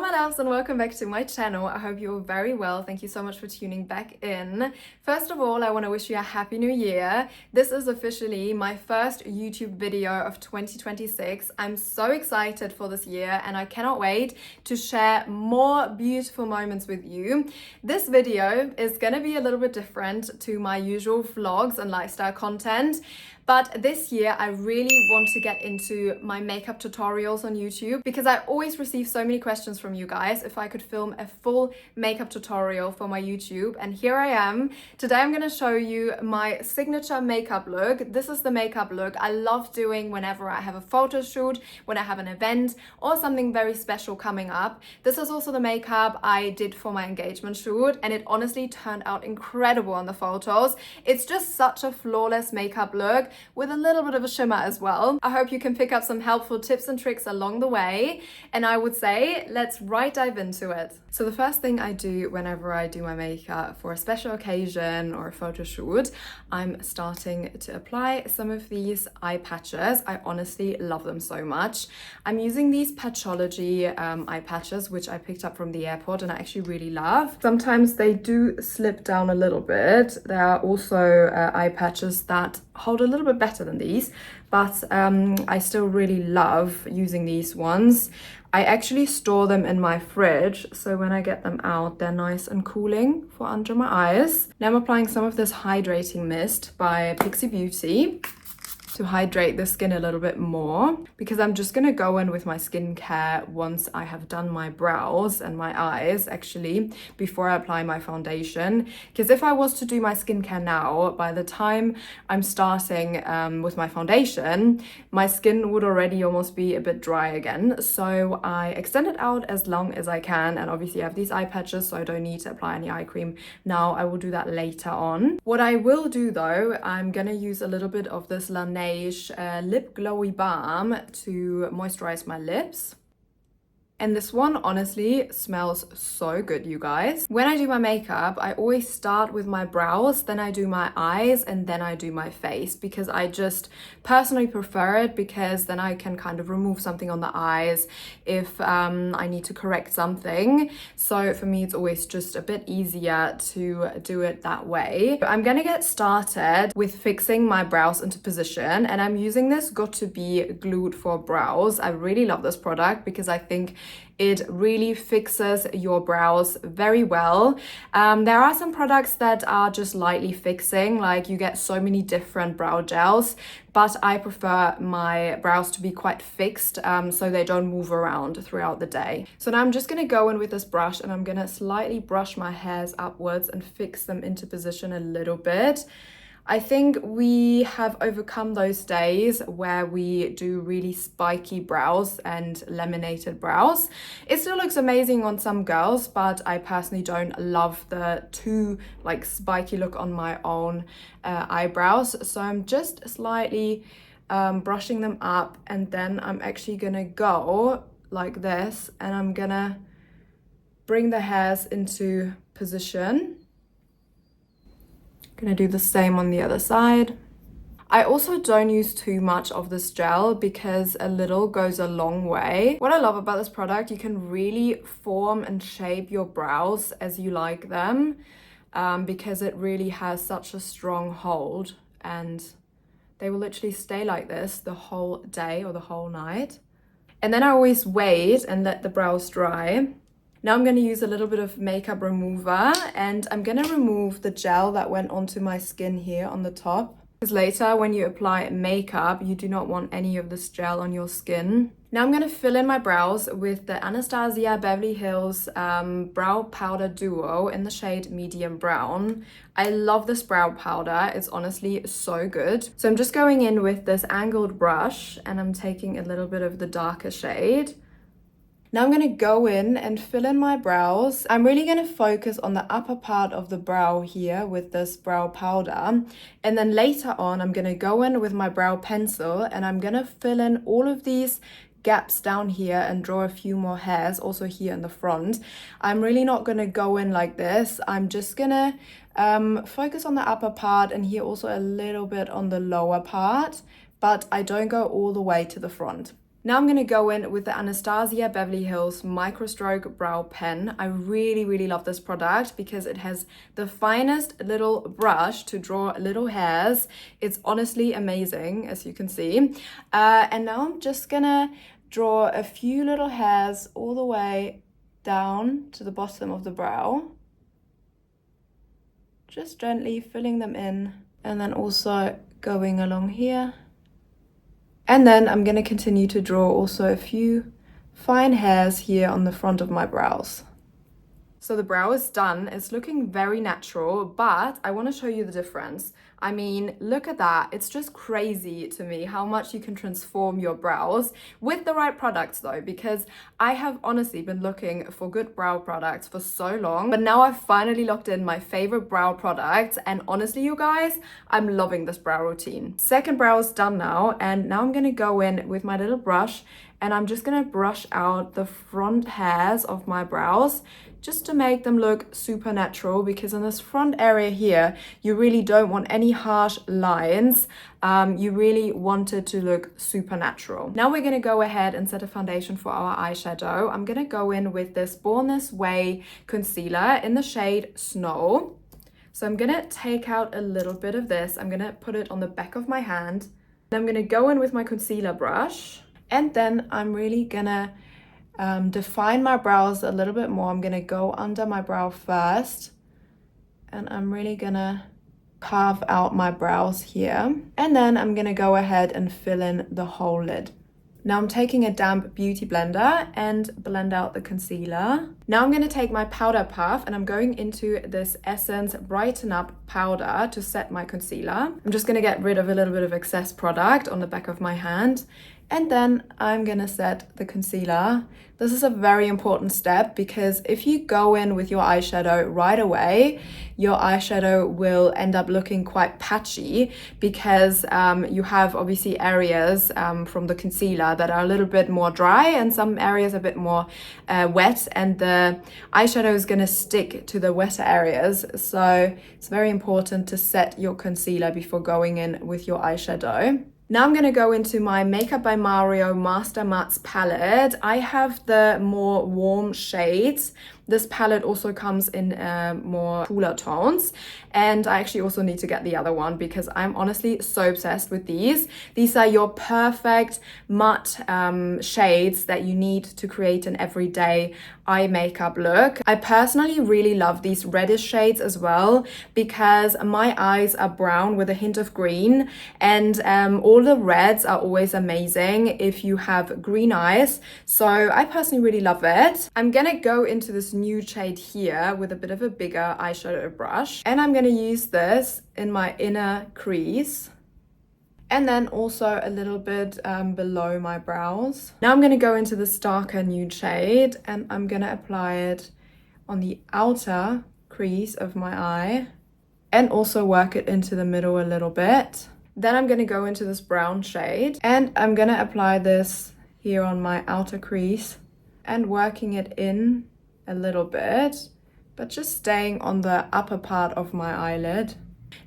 my loves, and welcome back to my channel. I hope you're very well. Thank you so much for tuning back in. First of all, I want to wish you a happy new year. This is officially my first YouTube video of 2026. I'm so excited for this year and I cannot wait to share more beautiful moments with you. This video is going to be a little bit different to my usual vlogs and lifestyle content. But this year, I really want to get into my makeup tutorials on YouTube because I always receive so many questions from you guys if I could film a full makeup tutorial for my YouTube. And here I am. Today, I'm going to show you my signature makeup look. This is the makeup look I love doing whenever I have a photo shoot, when I have an event or something very special coming up. This is also the makeup I did for my engagement shoot, and it honestly turned out incredible on the photos. It's just such a flawless makeup look, with a little bit of a shimmer as well. I hope you can pick up some helpful tips and tricks along the way. And I would say, let's dive into it. So the first thing I do whenever I do my makeup for a special occasion or a photo shoot, I'm starting to apply some of these eye patches. I honestly love them so much. I'm using these Patchology eye patches, which I picked up from the airport and I actually really love. Sometimes they do slip down a little bit. There are also eye patches that hold a little bit better than these, but I still really love using these ones. I actually store them in my fridge, so when I get them out, they're nice and cooling for under my eyes. Now I'm applying some of this hydrating mist by Pixie Beauty to hydrate the skin a little bit more, because I'm just gonna go in with my skincare once I have done my brows and my eyes, actually, before I apply my foundation. Because if I was to do my skincare now, by the time I'm starting with my foundation, my skin would already almost be a bit dry again. So I extend it out as long as I can, and obviously I have these eye patches, so I don't need to apply any eye cream now. I will do that later on. What I will do though, I'm gonna use a little bit of this Laneige lip glowy balm to moisturize my lips. And this one honestly smells so good, you guys. When I do my makeup, I always start with my brows, then I do my eyes, and then I do my face, because I just personally prefer it, because then I can kind of remove something on the eyes if I need to correct something. So for me, it's always just a bit easier to do it that way. I'm gonna get started with fixing my brows into position, and I'm using this Got2b Glued for Brows. I really love this product because I think it really fixes your brows very well. There are some products that are just lightly fixing, like you get so many different brow gels, but I prefer my brows to be quite fixed so they don't move around throughout the day. So now I'm just gonna go in with this brush and I'm gonna slightly brush my hairs upwards and fix them into position a little bit. I think we have overcome those days where we do really spiky brows and laminated brows. It still looks amazing on some girls, but I personally don't love the too spiky look on my own eyebrows. So I'm just slightly brushing them up, and then I'm actually gonna go like this and I'm gonna bring the hairs into position. Gonna do the same on the other side. I also don't use too much of this gel because a little goes a long way. What I love about this product, you can really form and shape your brows as you like them, because it really has such a strong hold, and they will literally stay like this the whole day or the whole night. And then I always wait and let the brows dry. Now I'm going to use a little bit of makeup remover, and I'm going to remove the gel that went onto my skin here on the top. Because later when you apply makeup, you do not want any of this gel on your skin. Now I'm going to fill in my brows with the Anastasia Beverly Hills Brow Powder Duo in the shade Medium Brown. I love this brow powder. It's honestly so good. So I'm just going in with this angled brush and I'm taking a little bit of the darker shade. Now I'm going to go in and fill in my brows. I'm really going to focus on the upper part of the brow here with this brow powder. And then later on, I'm going to go in with my brow pencil and I'm going to fill in all of these gaps down here and draw a few more hairs also here in the front. I'm really not going to go in like this. I'm just going to focus on the upper part and here also a little bit on the lower part, but I don't go all the way to the front. Now I'm going to go in with the Anastasia Beverly Hills Micro Stroke Brow Pen. I really love this product because it has the finest little brush to draw little hairs. It's honestly amazing, as you can see. And now I'm just gonna draw a few little hairs all the way down to the bottom of the brow. Just gently filling them in, and then also going along here. And then I'm going to continue to draw also a few fine hairs here on the front of my brows. So the brow is done. It's looking very natural, but I want to show you the difference. I mean, look at that. It's just crazy to me how much you can transform your brows with the right products though, because I have honestly been looking for good brow products for so long, but now I've finally locked in my favorite brow products, and honestly, you guys, I'm loving this brow routine. Second brow is done now, and now I'm gonna go in with my little brush, and I'm just gonna brush out the front hairs of my brows just to make them look super natural, because in this front area here, you really don't want any harsh lines. You really want it to look super natural. Now we're gonna go ahead and set a foundation for our eyeshadow. I'm gonna go in with this Born This Way concealer in the shade Snow. So I'm gonna take out a little bit of this. I'm gonna put it on the back of my hand. Then I'm gonna go in with my concealer brush, and then I'm really gonna define my brows a little bit more. I'm gonna go under my brow first, and I'm really gonna carve out my brows here, and then I'm gonna go ahead and fill in the whole lid. Now I'm taking a damp beauty blender and blend out the concealer. Now I'm gonna take my powder puff, and I'm going into this Essence Brighten Up powder to set my concealer. I'm just gonna get rid of a little bit of excess product on the back of my hand, and then I'm gonna set the concealer. This is a very important step, because if you go in with your eyeshadow right away, your eyeshadow will end up looking quite patchy, because you have obviously areas from the concealer that are a little bit more dry and some areas a bit more wet, and the eyeshadow is gonna stick to the wetter areas. So it's very important to set your concealer before going in with your eyeshadow. Now I'm going to go into my Makeup by Mario Master Mattes palette. I have the more warm shades. This palette also comes in more cooler tones, and I actually also need to get the other one because I'm honestly so obsessed with these. These are your perfect matte shades that you need to create an everyday eye makeup look. I personally really love these reddish shades as well, because my eyes are brown with a hint of green, and all the reds are always amazing if you have green eyes. So I personally really love it. I'm gonna go into this nude shade here with a bit of a bigger eyeshadow brush, and I'm gonna use this in my inner crease, and then also a little bit below my brows. Now I'm gonna go into this darker nude shade, and I'm gonna apply it on the outer crease of my eye, and also work it into the middle a little bit. Then I'm gonna go into this brown shade, and I'm gonna apply this here on my outer crease and working it in a little bit, but just staying on the upper part of my eyelid.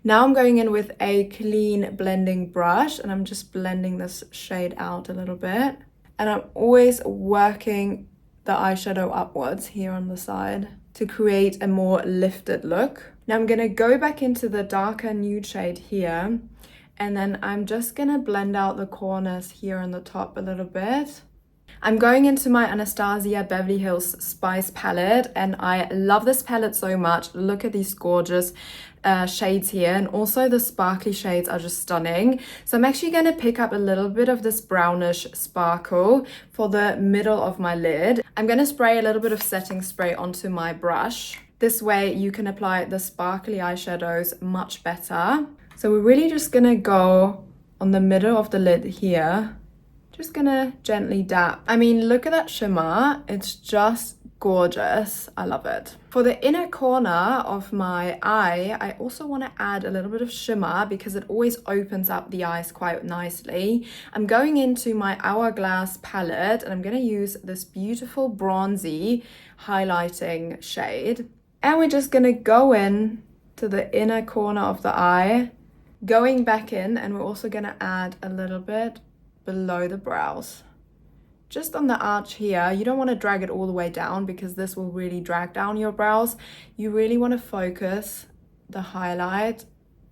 Now I'm going in with a clean blending brush, and I'm just blending this shade out a little bit. And I'm always working the eyeshadow upwards here on the side to create a more lifted look. Now I'm gonna go back into the darker nude shade here, and then I'm just gonna blend out the corners here on the top a little bit. I'm going into my Anastasia Beverly Hills Spice palette, and I love this palette so much. Look at these gorgeous shades here, and also the sparkly shades are just stunning. So I'm actually going to pick up a little bit of this brownish sparkle for the middle of my lid. I'm going to spray a little bit of setting spray onto my brush. This way you can apply the sparkly eyeshadows much better. So we're really just going to go on the middle of the lid here. Just gonna gently dab. I mean, look at that shimmer. It's just gorgeous. I love it. For the inner corner of my eye, I also want to add a little bit of shimmer because it always opens up the eyes quite nicely. I'm going into my Hourglass palette, and I'm gonna use this beautiful bronzy highlighting shade. And we're just gonna go in to the inner corner of the eye, going back in, and we're also gonna add a little bit below the brows. just on the arch here. You don't want to drag it all the way down because this will really drag down your brows. You really want to focus the highlight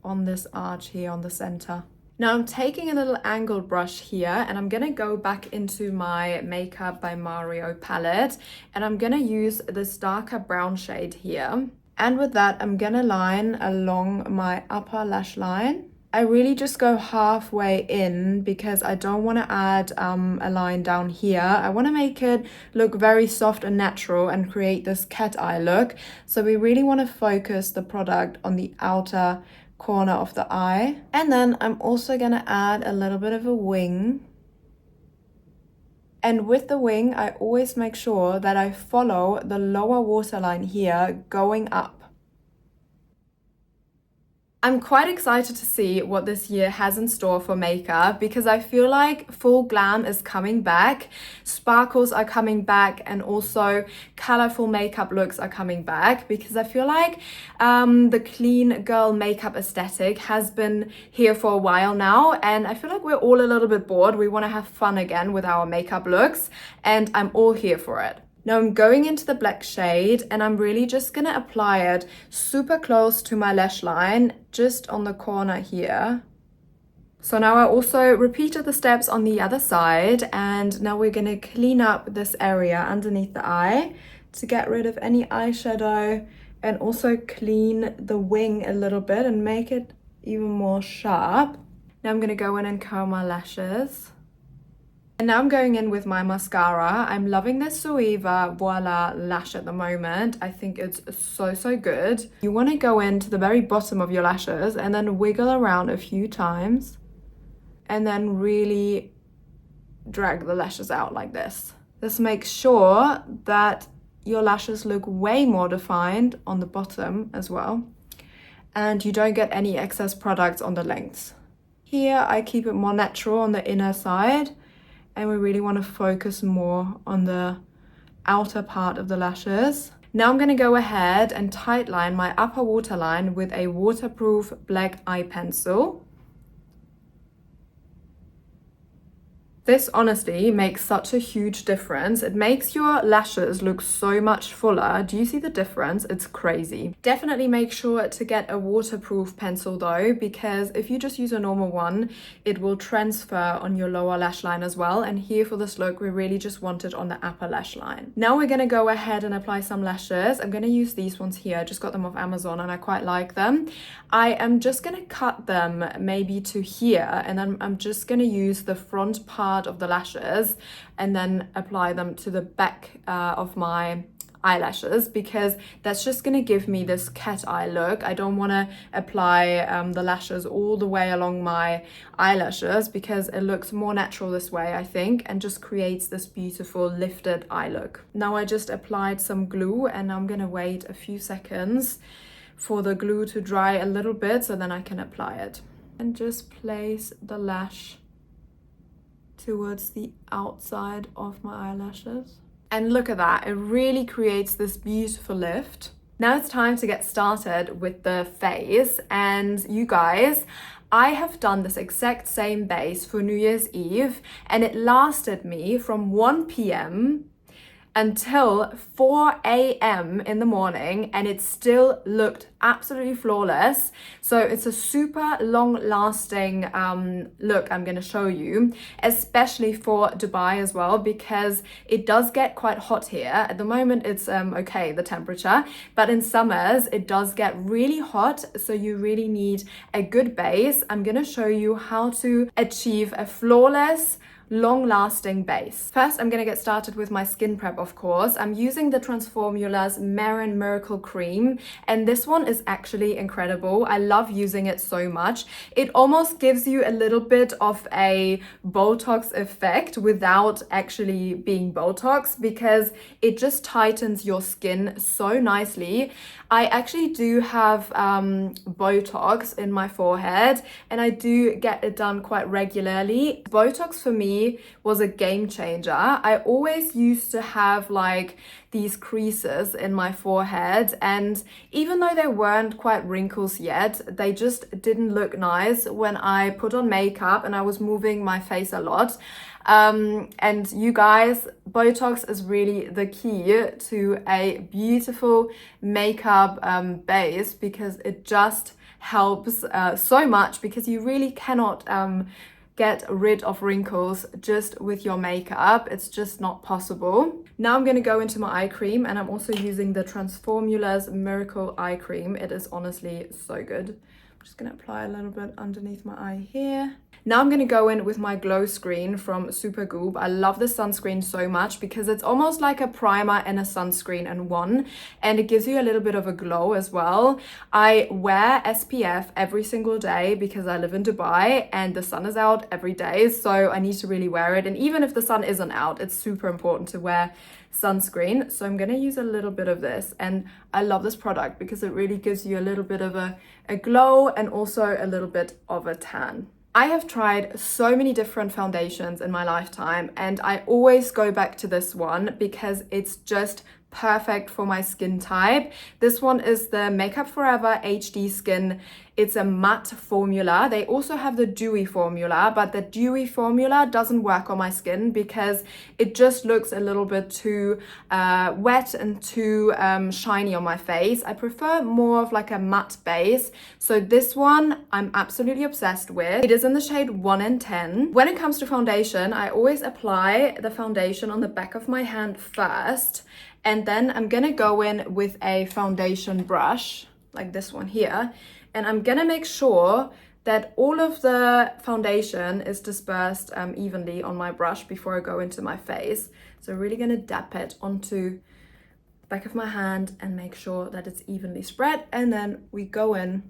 on this arch here on the center. Now I'm taking a little angled brush here and I'm gonna go back into my Makeup by Mario palette and I'm gonna use this darker brown shade here. And with that, I'm gonna line along my upper lash line. I really just go halfway in because I don't want to add a line down here. I want to make it look very soft and natural and create this cat eye look. So we really want to focus the product on the outer corner of the eye. And then I'm also going to add a little bit of a wing. And with the wing, I always make sure that I follow the lower waterline here going up. I'm quite excited to see what this year has in store for makeup because I feel like full glam is coming back, sparkles are coming back, and also colorful makeup looks are coming back because I feel like the clean girl makeup aesthetic has been here for a while now, and I feel like we're all a little bit bored. We want to have fun again with our makeup looks, and I'm all here for it. Now I'm going into the black shade and I'm really just gonna apply it super close to my lash line, just on the corner here. So now I also repeated the steps on the other side, and now we're gonna clean up this area underneath the eye to get rid of any eyeshadow and also clean the wing a little bit and make it even more sharp. Now I'm gonna go in and curl my lashes. And now I'm going in with my mascara. I'm loving this Zoeva Voila lash at the moment. I think it's so good. You want to go into the very bottom of your lashes and then wiggle around a few times and then really drag the lashes out like this. This makes sure that your lashes look way more defined on the bottom as well, and you don't get any excess products on the lengths. Here I keep it more natural on the inner side, and we really want to focus more on the outer part of the lashes. Now I'm going to go ahead and tightline my upper waterline with a waterproof black eye pencil. This honestly makes such a huge difference. It makes your lashes look so much fuller. Do you see the difference? It's crazy. Definitely make sure to get a waterproof pencil though, because if you just use a normal one, it will transfer on your lower lash line as well. And here for this look, we really just want it on the upper lash line. Now we're gonna go ahead and apply some lashes. I'm gonna use these ones here. I just got them off Amazon and I quite like them. I am just gonna cut them maybe to here, and then I'm just gonna use the front part of the lashes and then apply them to the back of my eyelashes, because that's just going to give me this cat eye look. I don't want to apply the lashes all the way along my eyelashes because it looks more natural this way, I think, and just creates this beautiful lifted eye look. Now I just applied some glue and I'm going to wait a few seconds for the glue to dry a little bit so then I can apply it. And just place the lash towards the outside of my eyelashes. And look at that, it really creates this beautiful lift. Now it's time to get started with the face. And you guys, I have done this exact same base for New Year's Eve, and it lasted me from 1 p.m. until 4 a.m. in the morning, and it still looked absolutely flawless. So it's a super long lasting look I'm gonna show you, especially for Dubai as well, because it does get quite hot here. At the moment it's okay, the temperature, but in summers it does get really hot, so you really need a good base. I'm gonna show you how to achieve a flawless long-lasting base. First, I'm gonna get started with my skin prep, of course. I'm using the Transformula's Marin Miracle Cream, and this one is actually incredible. I love using it so much. It almost gives you a little bit of a Botox effect without actually being Botox, because it just tightens your skin so nicely. I actually do have Botox in my forehead, and I do get it done quite regularly. Botox for me was a game changer. I always used to have like these creases in my forehead, and even though they weren't quite wrinkles yet, they just didn't look nice when I put on makeup and I was moving my face a lot. And you guys, Botox is really the key to a beautiful makeup base, because it just helps so much, because you really cannot get rid of wrinkles just with your makeup. It's just not possible. Now I'm going to go into my eye cream, and I'm also using the Transformula's Miracle Eye Cream. It is honestly so good. I'm just going to apply a little bit underneath my eye here. Now I'm going to go in with my glow screen from Supergoop. I love this sunscreen so much because it's almost like a primer and a sunscreen in one, and it gives you a little bit of a glow as well. I wear SPF every single day because I live in Dubai and the sun is out every day, so I need to really wear it. And even if the sun isn't out, it's super important to wear sunscreen. So I'm going to use a little bit of this, and I love this product because it really gives you a little bit of a glow and also a little bit of a tan. I have tried so many different foundations in my lifetime, and I always go back to this one because it's just perfect for my skin type. This one is the Makeup Forever HD Skin. It's a matte formula. They also have the dewy formula, but the dewy formula doesn't work on my skin because it just looks a little bit too wet and too shiny on my face. I prefer more of like a matte base. So this one I'm absolutely obsessed with. It is in the shade 1 in 10. When it comes to foundation, I always apply the foundation on the back of my hand first. And then I'm gonna go in with a foundation brush, like this one here. And I'm gonna make sure that all of the foundation is dispersed evenly on my brush before I go into my face. So really gonna dab it onto the back of my hand and make sure that it's evenly spread. And then we go in.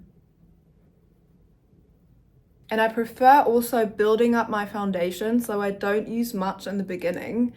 And I prefer also building up my foundation, so I don't use much in the beginning.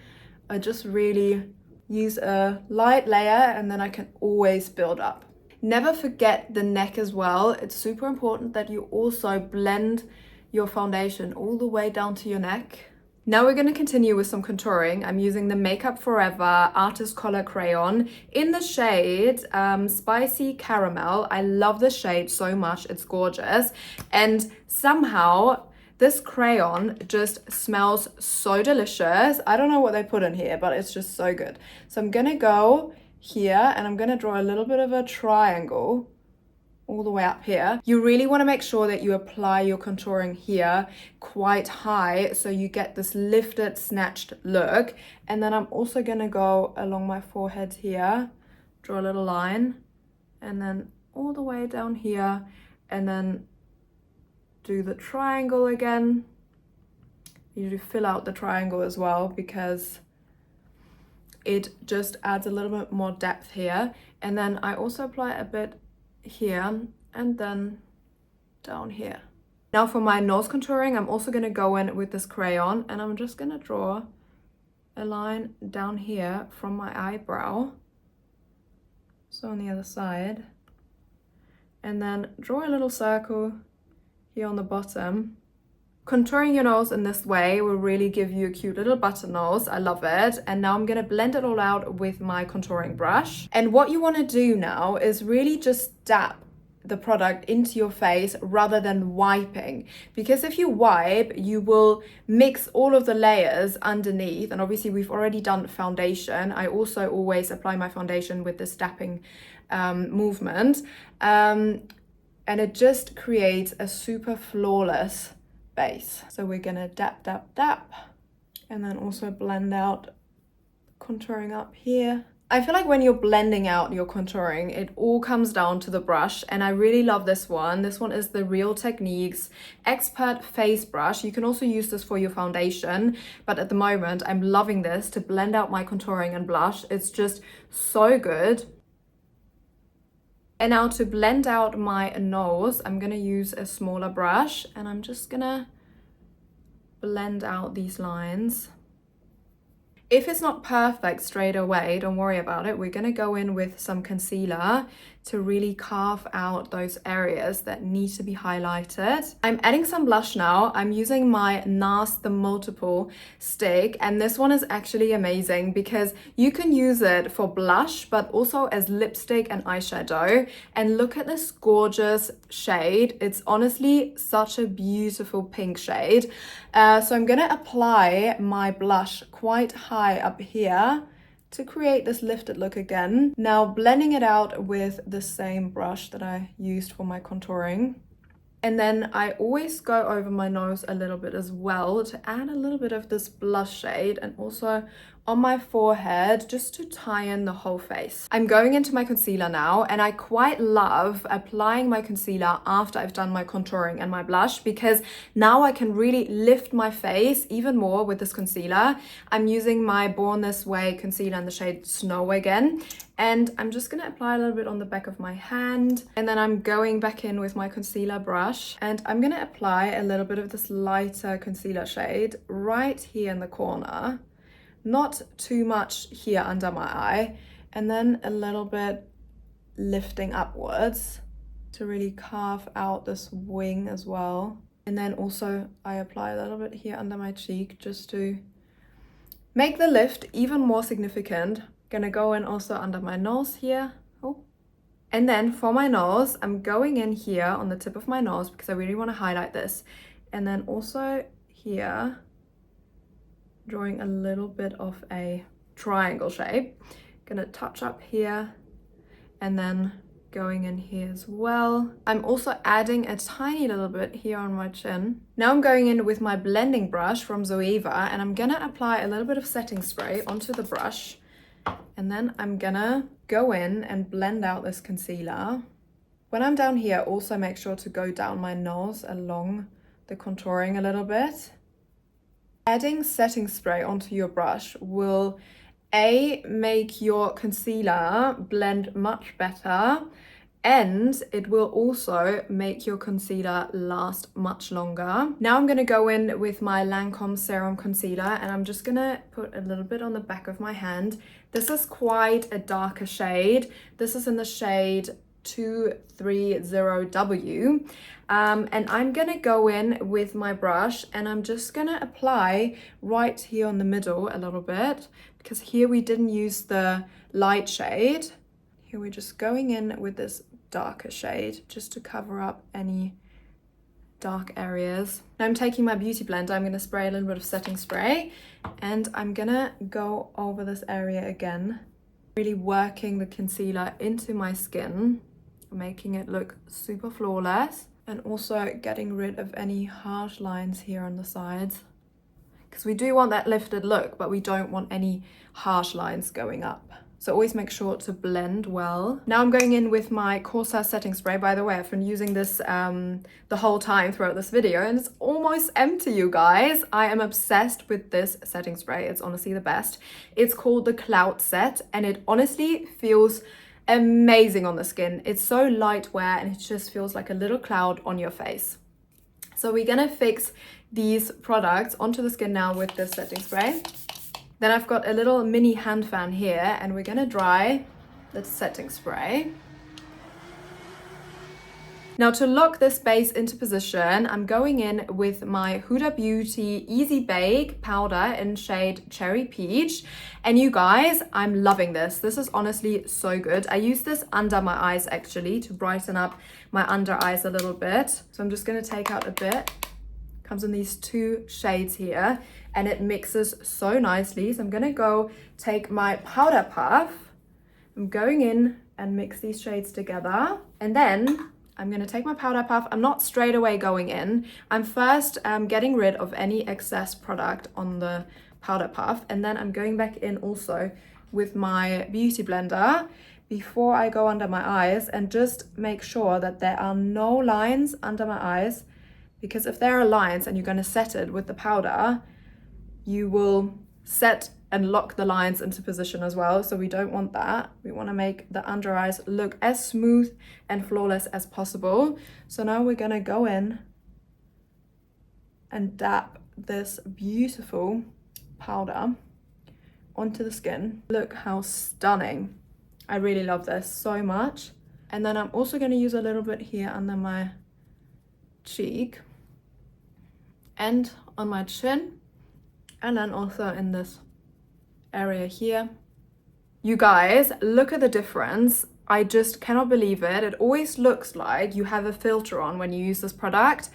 I just really use a light layer, and then I can always build up. Never forget the neck as well. It's super important that you also blend your foundation all the way down to your neck. Now we're going to continue with some contouring. I'm using the Makeup Forever Artist Color Crayon in the shade Spicy Caramel. I love this shade so much. It's gorgeous. And somehow this crayon just smells so delicious. I don't know what they put in here, but it's just so good. So I'm gonna go here and I'm gonna draw a little bit of a triangle all the way up here. You really wanna make sure that you apply your contouring here quite high so you get this lifted, snatched look. And then I'm also gonna go along my forehead here, draw a little line, and then all the way down here, and then do the triangle again. You fill out the triangle as well because it just adds a little bit more depth here. And then I also apply a bit here and then down here. Now for my nose contouring, I'm also going to go in with this crayon, and I'm just going to draw a line down here from my eyebrow, so on the other side, and then draw a little circle here on the bottom. Contouring your nose in this way will really give you a cute little button nose. I love it. And now I'm going to blend it all out with my contouring brush. And what you want to do now is really just dab the product into your face rather than wiping, because if you wipe, you will mix all of the layers underneath. And obviously we've already done foundation. I also always apply my foundation with this dapping movement. And it just creates a super flawless base. So we're gonna dap, dap, dap, and then also blend out contouring up here. I feel like when you're blending out your contouring, it all comes down to the brush, and I really love this one. This one is the Real Techniques Expert Face Brush. You can also use this for your foundation, but at the moment I'm loving this to blend out my contouring and blush. It's just so good. And now to blend out my nose, I'm gonna use a smaller brush, and I'm just gonna blend out these lines. If it's not perfect straight away, don't worry about it. We're gonna go in with some concealer to really carve out those areas that need to be highlighted. I'm adding some blush now. I'm using my NARS The Multiple stick, and this one is actually amazing because you can use it for blush, but also as lipstick and eyeshadow. And look at this gorgeous shade. It's honestly such a beautiful pink shade. So I'm gonna apply my blush quite high up here to create this lifted look again. Now blending it out with the same brush that I used for my contouring. And then I always go over my nose a little bit as well to add a little bit of this blush shade, and also on my forehead just to tie in the whole face. I'm going into my concealer now, and I quite love applying my concealer after I've done my contouring and my blush, because now I can really lift my face even more with this concealer. I'm using my Born This Way concealer in the shade Snow again. And I'm just gonna apply a little bit on the back of my hand, and then I'm going back in with my concealer brush, and I'm gonna apply a little bit of this lighter concealer shade right here in the corner. Not too much here under my eye, and then a little bit lifting upwards to really carve out this wing as well. And then also I apply a little bit here under my cheek just to make the lift even more significant. Gonna go in also under my nose here. Oh. And then for my nose, I'm going in here on the tip of my nose because I really want to highlight this. And then also here, drawing a little bit of a triangle shape. Gonna touch up here and then going in here as well. I'm also adding a tiny little bit here on my chin. Now I'm going in with my blending brush from Zoeva, and I'm gonna apply a little bit of setting spray onto the brush. And then I'm gonna go in and blend out this concealer. When I'm down here, also make sure to go down my nose along the contouring a little bit. Adding setting spray onto your brush will make your concealer blend much better, and it will also make your concealer last much longer. Now I'm gonna go in with my Lancome Serum Concealer, and I'm just gonna put a little bit on the back of my hand. This is quite a darker shade. This is in the shade 230W. And I'm gonna go in with my brush, and I'm just gonna apply right here on the middle a little bit, because here we didn't use the light shade. Here we're just going in with this darker shade just to cover up any dark areas. Now I'm taking my beauty blender, I'm gonna spray a little bit of setting spray, and I'm gonna go over this area again, really working the concealer into my skin, making it look super flawless, and also getting rid of any harsh lines here on the sides, because we do want that lifted look, but we don't want any harsh lines going up. So always make sure to blend well. Now I'm going in with my Corsair setting spray. By the way, I've been using this the whole time throughout this video, and it's almost empty, you guys. I am obsessed with this setting spray. It's honestly the best. It's called the Cloud Set, and it honestly feels amazing on the skin. It's so lightweight, and it just feels like a little cloud on your face. So we're gonna fix these products onto the skin now with this setting spray. Then I've got a little mini hand fan here, and we're gonna dry the setting spray. Now to lock this base into position, I'm going in with my Huda Beauty Easy Bake powder in shade Cherry Peach. And you guys, I'm loving this. This is honestly so good. I use this under my eyes actually to brighten up my under eyes a little bit. So I'm just gonna take out a bit. Comes in these two shades here, and it mixes so nicely. So I'm gonna go take my powder puff. I'm going in and mix these shades together, and then I'm gonna take my powder puff. I'm not straight away going in. I'm first getting rid of any excess product on the powder puff, and then I'm going back in also with my beauty blender before I go under my eyes, and just make sure that there are no lines under my eyes, because if there are lines and you're going to set it with the powder, you will set and lock the lines into position as well. So we don't want that. We want to make the under eyes look as smooth and flawless as possible. So now we're going to go in and dab this beautiful powder onto the skin. Look how stunning. I really love this so much. And then I'm also going to use a little bit here under my cheek and on my chin, and then also in this area here. You guys, look at the difference. I just cannot believe it. It always looks like you have a filter on when you use this product.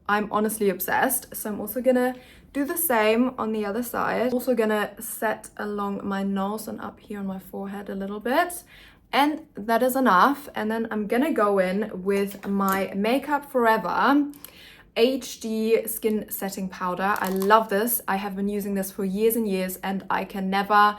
I'm honestly obsessed. So I'm also gonna do the same on the other side. Also gonna set along my nose and up here on my forehead a little bit. And that is enough. And then I'm gonna go in with my Makeup Forever HD Skin Setting Powder. I love this. I have been using this for years and years, and I can never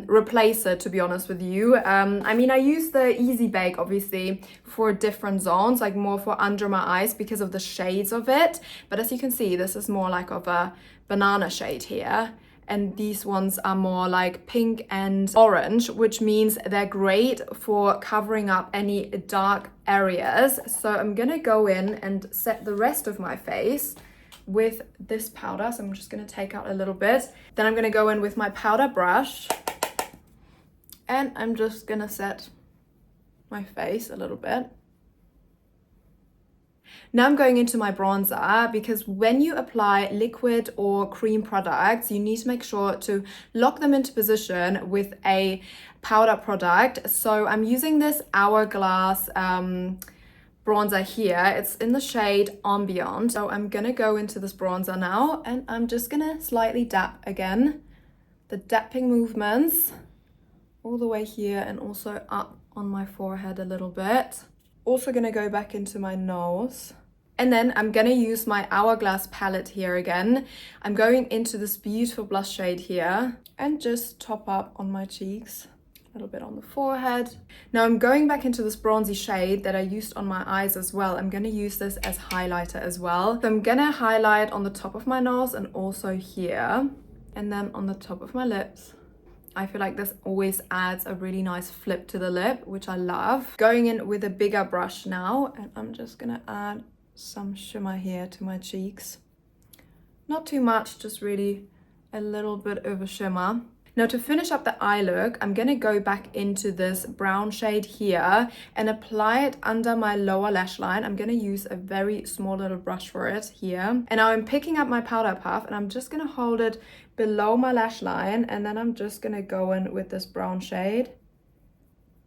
replace it, to be honest with you. I mean, I use the Easy Bake obviously for different zones, like more for under my eyes because of the shades of it. But as you can see, this is more like of a banana shade here. And these ones are more like pink and orange, which means they're great for covering up any dark areas. So I'm gonna go in and set the rest of my face with this powder. So I'm just gonna take out a little bit. Then I'm gonna go in with my powder brush, and I'm just gonna set my face a little bit. Now I'm going into my bronzer, because when you apply liquid or cream products, you need to make sure to lock them into position with a powder product. So I'm using this Hourglass bronzer here. It's in the shade Ambient. So I'm gonna go into this bronzer now, and I'm just gonna slightly dab again. The dapping movements all the way here and also up on my forehead a little bit. Also gonna go back into my nose. And then I'm gonna use my Hourglass palette here again. I'm going into this beautiful blush shade here and just top up on my cheeks, a little bit on the forehead. Now I'm going back into this bronzy shade that I used on my eyes as well. I'm gonna use this as highlighter as well. So I'm gonna highlight on the top of my nose and also here, and then on the top of my lips. I feel like this always adds a really nice flip to the lip, which I love. Going in with a bigger brush now, and I'm just gonna add some shimmer here to my cheeks. Not too much, just really a little bit of a shimmer. Now to finish up the eye look, I'm gonna go back into this brown shade here and apply it under my lower lash line. I'm gonna use a very small little brush for it here. And now I'm picking up my powder puff and I'm just gonna hold it below my lash line, and then I'm just gonna go in with this brown shade.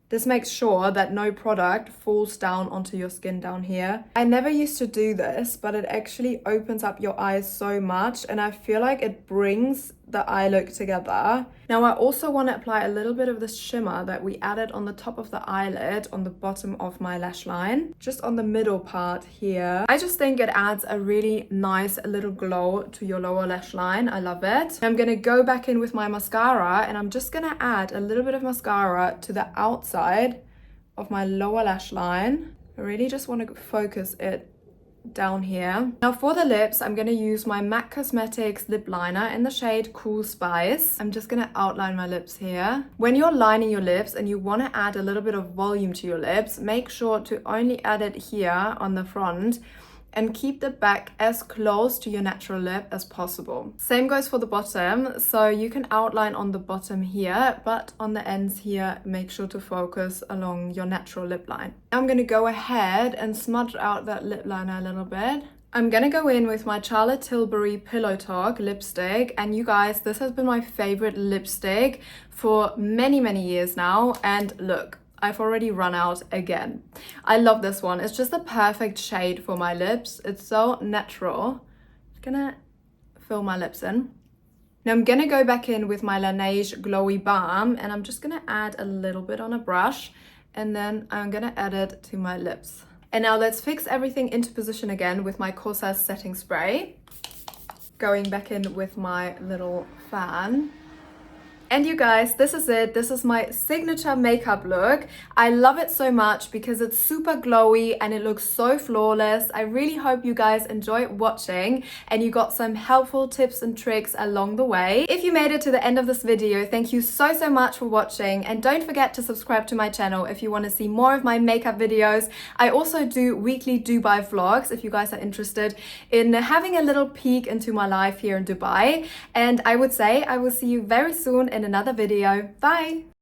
This makes sure that no product falls down onto your skin down here. I never used to do this, but it actually opens up your eyes so much, and I feel like it brings the eye look together. Now I also want to apply a little bit of this shimmer that we added on the top of the eyelid on the bottom of my lash line, just on the middle part here. I just think it adds a really nice little glow to your lower lash line. I love it. I'm gonna go back in with my mascara, and I'm just gonna add a little bit of mascara to the outside of my lower lash line. I really just want to focus it down here. Now for the lips, I'm going to use my MAC Cosmetics lip liner in the shade Cool Spice. I'm just going to outline my lips here. When you're lining your lips and you want to add a little bit of volume to your lips, make sure to only add it here on the front and keep the back as close to your natural lip as possible. Same goes for the bottom, so you can outline on the bottom here, but on the ends here, make sure to focus along your natural lip line. I'm gonna go ahead and smudge out that lip liner a little bit. I'm gonna go in with my Charlotte Tilbury Pillow Talk lipstick, and you guys, this has been my favorite lipstick for many, many years now, and look, I've already run out again. I love this one. It's just the perfect shade for my lips. It's so natural. I'm gonna fill my lips in. Now I'm gonna go back in with my Laneige Glowy Balm, and I'm just gonna add a little bit on a brush, and then I'm gonna add it to my lips. And now let's fix everything into position again with my Kosas setting spray. Going back in with my little fan. And you guys, this is it. This is my signature makeup look. I love it so much because it's super glowy and it looks so flawless. I really hope you guys enjoyed watching and you got some helpful tips and tricks along the way. If you made it to the end of this video, thank you so much for watching, and don't forget to subscribe to my channel if you want to see more of my makeup videos. I also do weekly Dubai vlogs if you guys are interested in having a little peek into my life here in Dubai. And I would say I will see you very soon in another video. Bye!